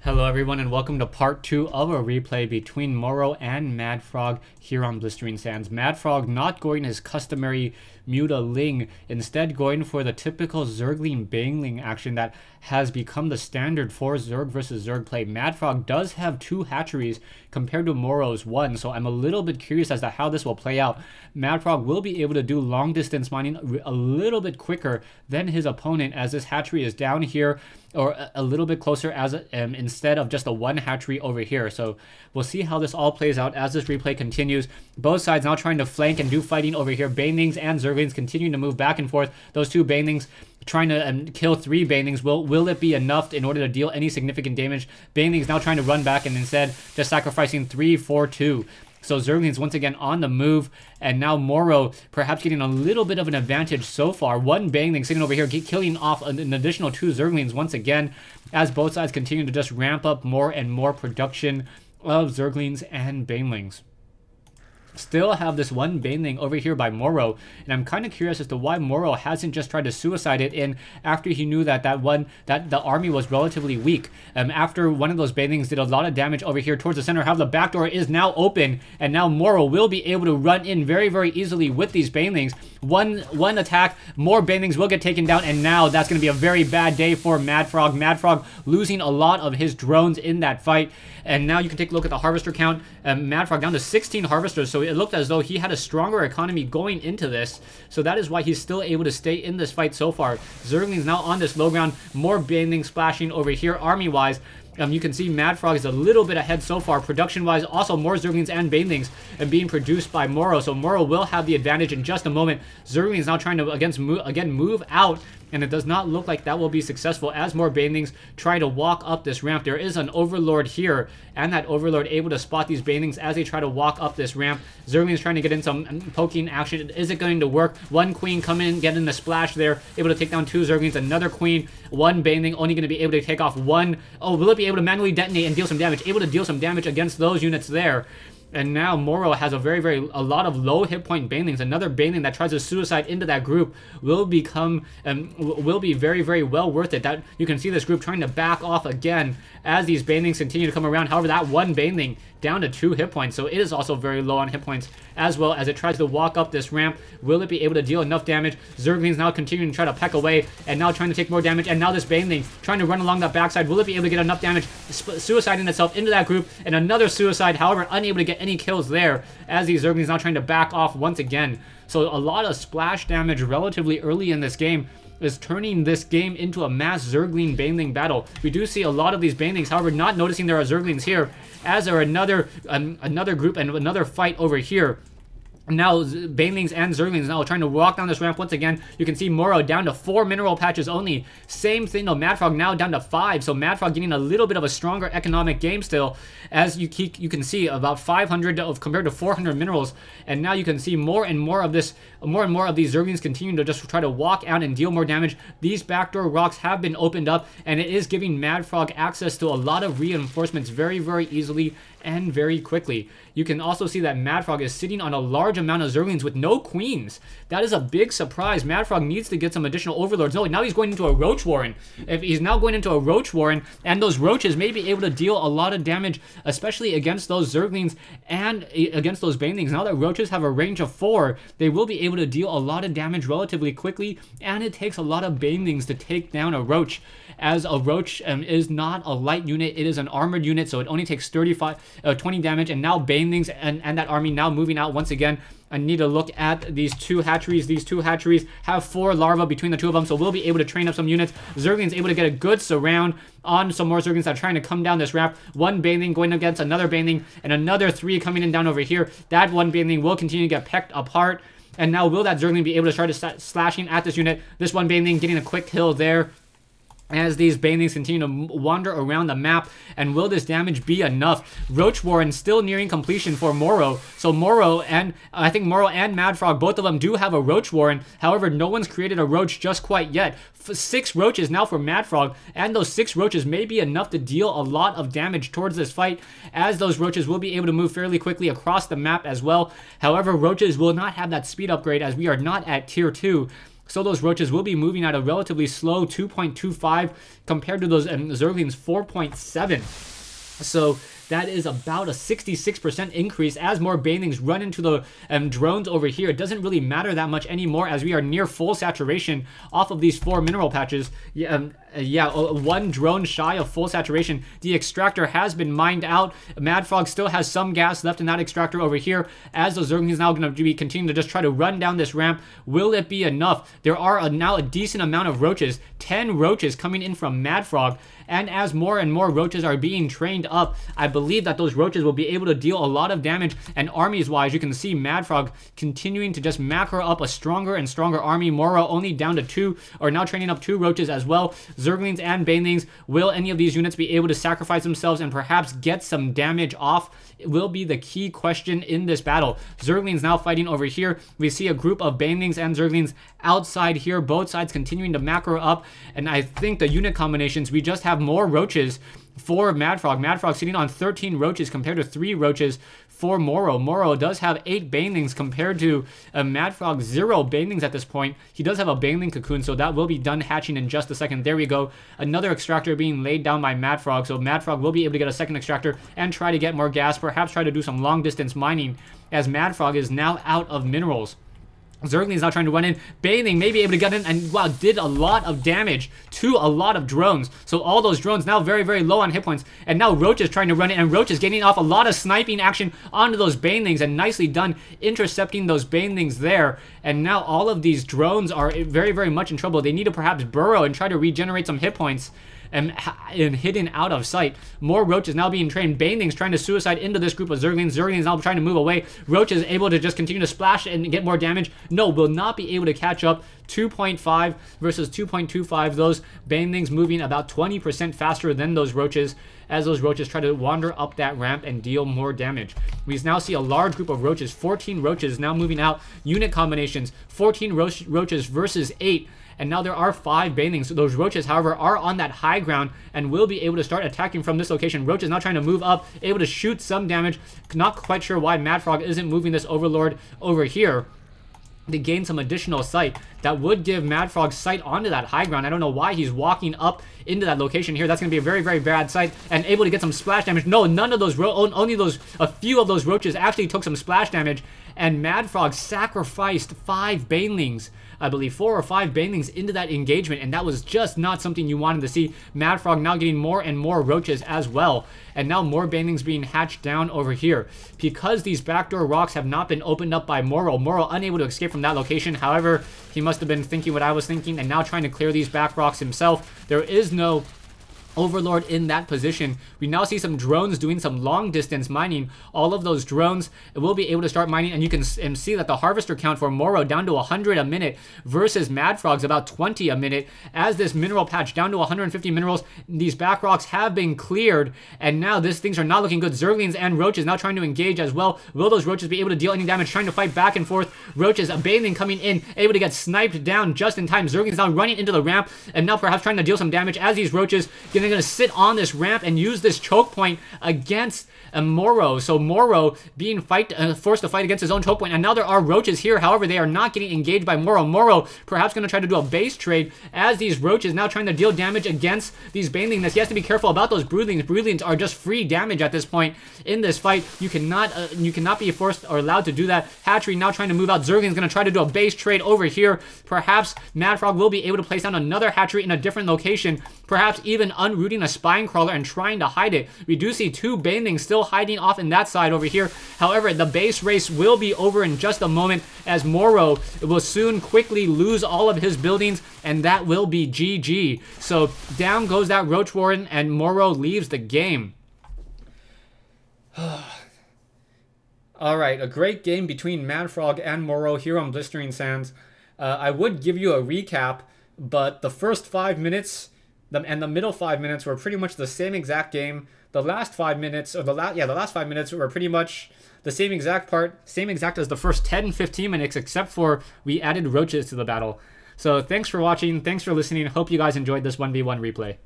Hello everyone and welcome to part 2 of a replay between Morrow and MadFrog here on Blistering Sands. MadFrog not going his customary Muta Ling, instead going for the typical Zergling Bangling action that has become the standard for Zerg versus Zerg play. MadFrog does have 2 hatcheries compared to Morrow's 1, so I'm a little bit curious as to how this will play out. MadFrog will be able to do long distance mining a little bit quicker than his opponent, as this hatchery is down here or a little bit closer as instead of just a 1 hatchery over here. So we'll see how this all plays out as this replay continues. Both sides now trying to flank and do fighting over here. Banelings and Zerglings continuing to move back and forth. Those 2 Banelings trying to kill 3 Banelings. Will it be enough in order to deal any significant damage? Banelings now trying to run back and instead just sacrificing 3, 4, 2. So Zerglings once again on the move, and now Morrow perhaps getting a little bit of an advantage so far. 1 Bangling sitting over here, killing off an additional 2 Zerglings once again, as both sides continue to just ramp up more and more production of Zerglings and Banelings. Still have this 1 Baneling over here by Morrow, and I'm kind of curious as to why Morrow hasn't just tried to suicide it in after he knew that the army was relatively weak. After one of those Banelings did a lot of damage over here towards the center, how the back door is now open, and now Morrow will be able to run in very, very easily with these Banelings. One attack, more Banelings will get taken down, and now that's going to be a very bad day for MadFrog. MadFrog losing a lot of his drones in that fight, and now you can take a look at the harvester count. MadFrog down to 16 harvesters, so it looked as though he had a stronger economy going into this, so that is why he's still able to stay in this fight so far. Zerglings now on this low ground, more Banelings splashing over here army-wise. You can see MadFrog is a little bit ahead so far. Production-wise, also more Zerglings and Banelings being produced by Morrow, so Morrow will have the advantage in just a moment. Zerglings now trying to again move out, and it does not look like that will be successful as more Banelings try to walk up this ramp. There is an Overlord here, and that Overlord able to spot these Banelings as they try to walk up this ramp. Zerglings trying to get in some poking action. Is it going to work? 1 Queen come in, get in the splash there, able to take down 2 Zerglings, another Queen, 1 Baneling, only going to be able to take off 1. Oh, will it be able to manually detonate and deal some damage? Able to deal some damage against those units there. And now Morrow has a lot of low hit point Banelings. Another Baneling that tries to suicide into that group will be very, very well worth it. That you can see this group trying to back off again as these Banelings continue to come around. However, that 1 Baneling down to 2 hit points, so it is also very low on hit points as well as it tries to walk up this ramp. Will it be able to deal enough damage? Zerglings now continuing to try to peck away and now trying to take more damage, and now this Baneling trying to run along that backside. Will it be able to get enough damage? Suiciding itself into that group, and another suicide, however, unable to get any kills there as these Zerglings now trying to back off once again. So a lot of splash damage relatively early in this game is turning this game into a mass Zergling Baneling battle. We do see a lot of these Banelings, however, not noticing there are Zerglings here, as are another group and another fight over here. Now Banelings and Zerglings now trying to walk down this ramp once again. You can see Morrow down to 4 mineral patches only. Same thing though, MadFrog now down to 5. So MadFrog getting a little bit of a stronger economic game still, as you can see about 500 compared to 400 minerals. And now you can see more and more of these Zerglings continuing to just try to walk out and deal more damage. These backdoor rocks have been opened up, and it is giving MadFrog access to a lot of reinforcements very, very easily and very quickly. You can also see that MadFrog is sitting on a large amount of Zerglings with no queens. That is a big surprise. MadFrog needs to get some additional Overlords. No, now he's going into a Roach Warren. If he's now going into a Roach Warren, and those Roaches may be able to deal a lot of damage, especially against those Zerglings and against those Banelings. Now that Roaches have a range of 4, they will be able to deal a lot of damage relatively quickly, and it takes a lot of Banelings to take down a Roach, as a Roach is not a light unit, it is an armored unit, so it only takes 20 damage. And now Banelings and that army now moving out once again. I need to look at these 2 hatcheries. These 2 hatcheries have 4 larvae between the 2 of them, so we'll be able to train up some units. Zerglings able to get a good surround on some more Zerglings that are trying to come down this ramp. 1 Baneling going against another Baneling, and another 3 coming in down over here. That 1 Baneling will continue to get pecked apart. And now will that Zergling be able to start to start slashing at this unit? This 1 Baneling getting a quick kill there, as these Banelings continue to wander around the map. And will this damage be enough? Roach Warren still nearing completion for Morrow. So Morrow and I think Morrow and MadFrog, both of them do have a Roach Warren. However, no one's created a Roach just quite yet. 6 Roaches now for MadFrog, and those 6 Roaches may be enough to deal a lot of damage towards this fight, as those Roaches will be able to move fairly quickly across the map as well. However, Roaches will not have that speed upgrade, as we are not at tier 2. So those roaches will be moving at a relatively slow 2.25 compared to those Zerglings 4.7. So that is about a 66% increase as more banelings run into the drones over here. It doesn't really matter that much anymore as we are near full saturation off of these 4 mineral patches. One drone shy of full saturation. The extractor has been mined out. MadFrog still has some gas left in that extractor over here as the Zerglings is now going to be continuing to just try to run down this ramp. Will it be enough? There are now a decent amount of roaches, 10 roaches coming in from MadFrog. And as more and more roaches are being trained up, I believe that those roaches will be able to deal a lot of damage. And armies-wise, you can see MadFrog continuing to just macro up a stronger and stronger army. Morrow only down to 2, or now training up 2 roaches as well. Zerglings and banelings, will any of these units be able to sacrifice themselves and perhaps get some damage off? It will be the key question in this battle. Zerglings now fighting over here. We see a group of banelings and Zerglings outside here, both sides continuing to macro up. And I think the unit combinations, we just have more roaches for MadFrog. MadFrog sitting on 13 roaches compared to 3 roaches for Morrow. Morrow does have 8 banelings compared to MadFrog 0 banelings at this point. He does have a baneling cocoon, so that will be done hatching in just a second. There we go. Another extractor being laid down by MadFrog, so MadFrog will be able to get a second extractor and try to get more gas, perhaps try to do some long distance mining as MadFrog is now out of minerals. Zergling is now trying to run in. Baneling may be able to get in and, wow, did a lot of damage to a lot of drones. So all those drones now very, very low on hit points. And now Roach is trying to run in, and Roach is getting off a lot of sniping action onto those Banelings, and nicely done intercepting those Banelings there. And now all of these drones are very, very much in trouble. They need to perhaps burrow and try to regenerate some hit points and hidden out of sight. More Roach is now being trained. Banelings trying to suicide into this group of Zerglings. Zerglings now trying to move away. Roach is able to just continue to splash and get more damage. No, will not be able to catch up. 2.5 versus 2.25. Those Banelings moving about 20% faster than those Roaches as those Roaches try to wander up that ramp and deal more damage. We now see a large group of Roaches. 14 Roaches now moving out. Unit combinations. 14 Roaches versus 8. And now there are 5 Banelings. Those Roaches, however, are on that high ground and will be able to start attacking from this location. Roach is now trying to move up, able to shoot some damage. Not quite sure why MadFrog isn't moving this Overlord over here to gain some additional sight. That would give MadFrog sight onto that high ground. I don't know why he's walking up into that location here. That's going to be a very, very bad sight, and able to get some splash damage. No, none of those, only a few of those Roaches actually took some splash damage, and MadFrog sacrificed 5 Banelings. I believe 4 or 5 Banelings into that engagement, and that was just not something you wanted to see. MadFrog now getting more and more Roaches as well, and now more Banelings being hatched down over here. Because these backdoor rocks have not been opened up by Morrow, Morrow unable to escape from that location. However, he must have been thinking what I was thinking and now trying to clear these back rocks himself. There is no Overlord in that position. We now see some drones doing some long distance mining. All of those drones will be able to start mining, and you can see that the harvester count for Morrow down to 100 a minute versus MadFrog's about 20 a minute. As this mineral patch down to 150 minerals, these back rocks have been cleared, and now things are not looking good. Zerglings and Roaches now trying to engage as well. Will those Roaches be able to deal any damage? Trying to fight back and forth. Roaches, a Baneling coming in, able to get sniped down just in time. Zerglings now running into the ramp, and now perhaps trying to deal some damage as these Roaches going to sit on this ramp and use this choke point against Morrow. So Morrow being forced to fight against his own choke point, and now there are Roaches here. However, they are not getting engaged by Morrow. Morrow perhaps going to try to do a base trade as these Roaches now trying to deal damage against these Banelings. He has to be careful about those Broodlings. Broodlings are just free damage at this point in this fight. You cannot be forced or allowed to do that. Hatchery now trying to move out. Zergling's going to try to do a base trade over here. Perhaps MadFrog will be able to place down another hatchery in a different location, perhaps even unrooting a spine crawler and trying to hide it. We do see 2 Banelings still hiding off in that side over here. However, the base race will be over in just a moment as Morrow will soon quickly lose all of his buildings, and that will be GG. So down goes that Roach Warren, and Morrow leaves the game. Alright, a great game between MadFrog and Morrow here on Blistering Sands. I would give you a recap, but the first 5 minutes and the middle 5 minutes were pretty much the same exact game. The last 5 minutes, or the last 5 minutes were pretty much the same exact as the first 10-15 minutes, except for we added Roaches to the battle. So thanks for watching, thanks for listening. Hope you guys enjoyed this 1v1 replay.